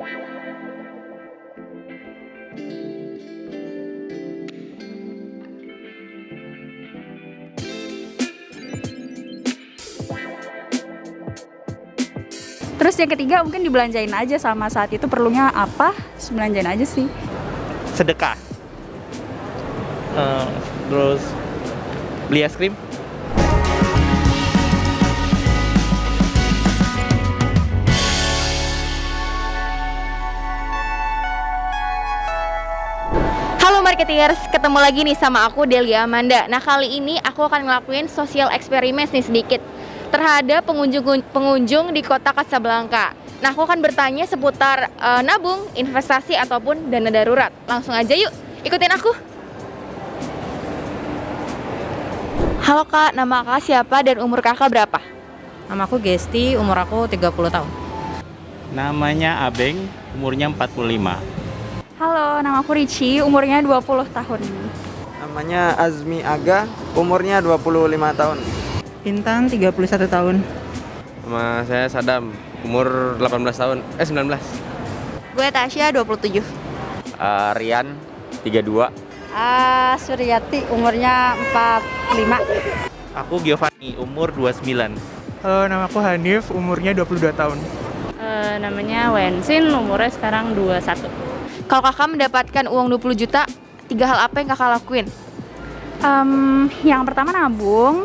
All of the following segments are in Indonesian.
Terus yang ketiga mungkin dibelanjain aja sama saat itu perlunya apa, belanjain aja sih. Sedekah. Terus beli es krim. Halo marketingers, ketemu lagi nih sama aku Delia Amanda. Nah kali ini aku akan ngelakuin social experiment nih sedikit terhadap pengunjung di kota Casablanca. Nah aku akan bertanya seputar nabung, investasi ataupun dana darurat. Langsung aja yuk, ikutin aku. Halo kak, nama kakak siapa dan umur kakak berapa? Nama aku Gesti, umur aku 30 tahun. Namanya Abeng, umurnya 45. Halo, nama aku Ricci, umurnya 20 tahun. Namanya Azmi Aga, umurnya 25 tahun. Intan, 31 tahun. Nama saya Sadam, umur 18 tahun, 19. Gue Tasya, 27. Rian, 32. Suryati, umurnya 45. Aku Giovanni, umur 29. Halo, nama aku Hanif, umurnya 22 tahun. Namanya Wensin, umurnya sekarang 21. Kalau kakak mendapatkan uang 20 juta, 3 hal apa yang kakak lakuin? Yang pertama nabung,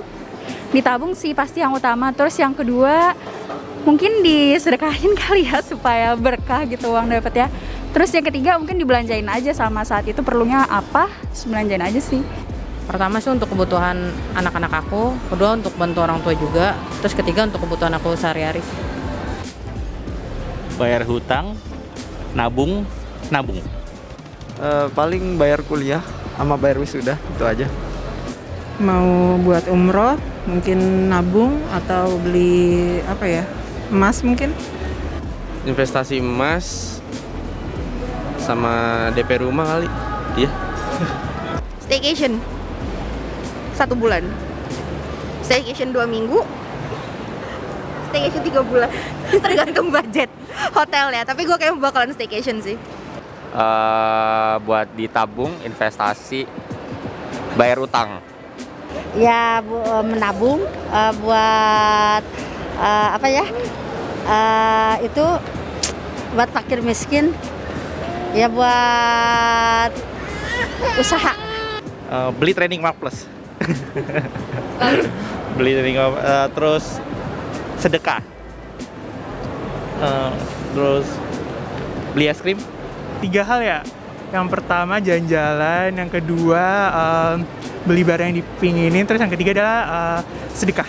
ditabung sih pasti yang utama. Terus yang kedua mungkin disedekahin kali ya supaya berkah gitu uang dapat ya. Terus yang ketiga mungkin dibelanjain aja sama saat itu perlunya apa, belanjain aja sih. Pertama sih untuk kebutuhan anak-anak aku, kedua untuk bantu orang tua juga, terus ketiga untuk kebutuhan aku sehari-hari. Bayar hutang, nabung. Paling bayar kuliah sama bayar wisuda, itu aja. Mau buat umroh, mungkin nabung atau beli emas mungkin. Investasi emas sama DP rumah kali. Iya. Staycation 1 bulan, staycation 2 minggu, staycation 3 bulan. Tergantung budget hotelnya, tapi gue kayak bakalan staycation sih. Buat ditabung, investasi, bayar utang. Ya, menabung buat itu buat fakir miskin. Ya buat usaha. Beli training Mark Plus. Beli training terus sedekah. Terus beli es krim. 3 hal ya. Yang pertama jalan-jalan, yang kedua beli barang yang dipinginin, terus yang ketiga adalah sedekah.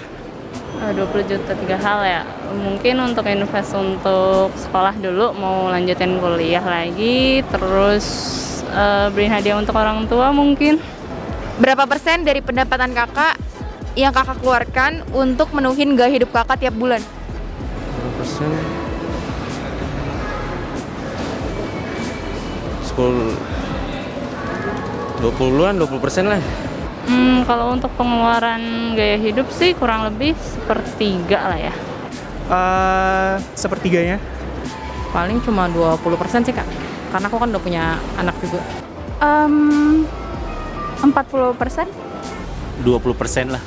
20 juta 3 hal ya. Mungkin untuk invest untuk sekolah dulu, mau lanjutin kuliah lagi, terus beli hadiah untuk orang tua mungkin. Berapa persen dari pendapatan kakak yang kakak keluarkan untuk menuhin gaya hidup kakak tiap bulan? Berapa persen? 20% lah. Kalau untuk pengeluaran gaya hidup sih kurang lebih sepertiga lah ya. Sepertiganya. Paling cuma 20% sih kak, karena aku kan udah punya anak juga. 40%. 20% lah.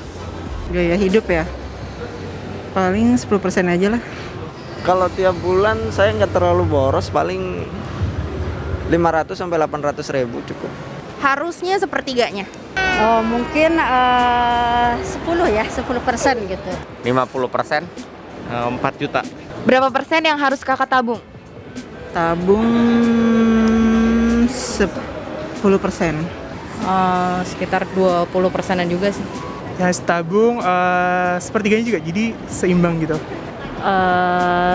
Gaya hidup ya, paling 10% aja lah. Kalau tiap bulan saya nggak terlalu boros, paling 500 sampai 800 ribu cukup. Harusnya sepertiganya. Oh mungkin 10% gitu. 50%. 4 juta. Berapa persen yang harus kakak tabung? Tabung 10%. Sekitar 20%-an juga sih. Yang tabung sepertiganya juga, jadi seimbang gitu.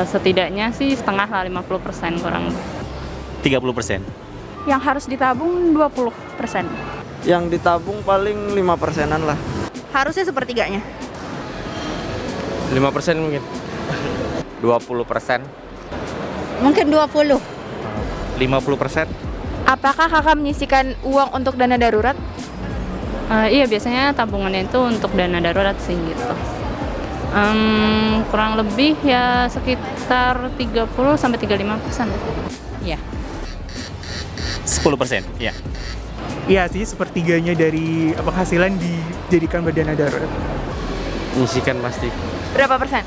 Setidaknya sih setengah lah, 50% kurang. 30%. Yang harus ditabung 20%. Yang ditabung paling 5%-an lah. Harusnya sepertiganya. 5% mungkin. 20%. Mungkin 20. 50%. Apakah kakak menyisihkan uang untuk dana darurat? Iya, biasanya tabungannya itu untuk dana darurat sih gitu. Kurang lebih ya sekitar 30-35%. Iya. 10%, ya. Iya sih, sepertiganya dari penghasilan dijadikan dana darurat. Menyisikan pasti. Berapa persen?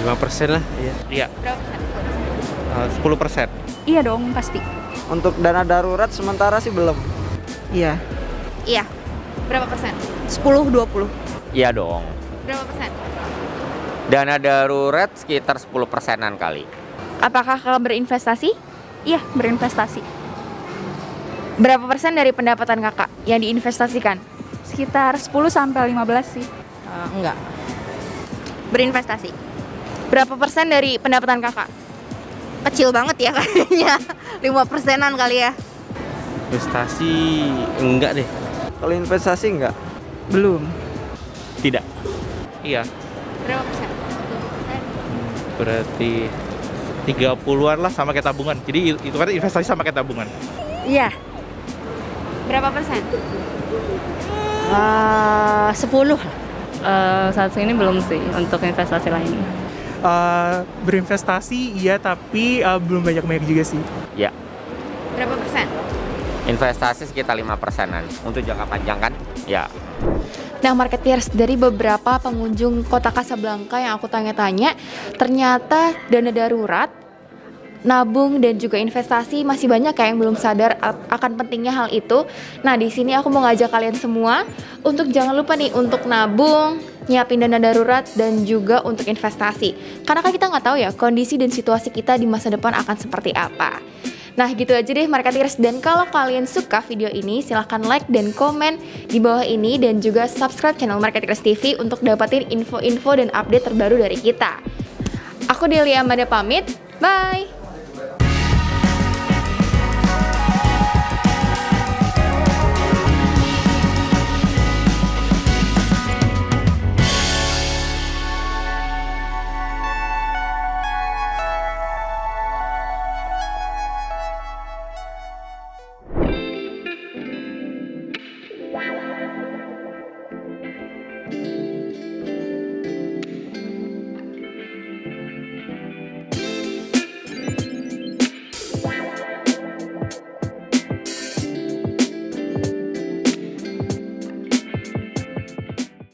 5% lah, iya. Iya, Berapa persen? 10%. Iya dong, pasti. Untuk dana darurat sementara sih belum. Iya. Iya. Berapa persen? 10-20. Iya dong. Berapa persen? Dana darurat sekitar 10%-an kali. Apakah kakak berinvestasi? Iya, berinvestasi. Berapa persen dari pendapatan kakak yang diinvestasikan? Sekitar 10-15 sih. Enggak. Berinvestasi. Berapa persen dari pendapatan kakak? Kecil banget ya kayaknya. 5%-an kali ya. Investasi enggak deh. Kalau investasi enggak. Belum. Tidak. Iya, Berapa persen? berarti 30-an lah sama kayak tabungan. Jadi itu kan investasi sama kayak tabungan. Iya. Berapa persen? 10. Saat ini belum sih untuk investasi lain. Berinvestasi iya, tapi belum banyak-banyak juga sih. Ya, Berapa persen? investasi sekitar 5%-an. Untuk jangka panjang kan? Ya. Nah, marketeers, dari beberapa pengunjung kota Casablanca yang aku tanya-tanya, ternyata dana darurat, nabung dan juga investasi masih banyak yang belum sadar akan pentingnya hal itu. Nah, di sini aku mau ngajak kalian semua untuk jangan lupa nih untuk nabung, nyiapin dana darurat dan juga untuk investasi. Karena kan kita nggak tahu ya kondisi dan situasi kita di masa depan akan seperti apa. Nah, gitu aja deh marketeers, dan kalau kalian suka video ini silahkan like dan komen di bawah ini dan juga subscribe channel Marketeers TV untuk dapatin info-info dan update terbaru dari kita. Aku Delia Amanda pamit, bye!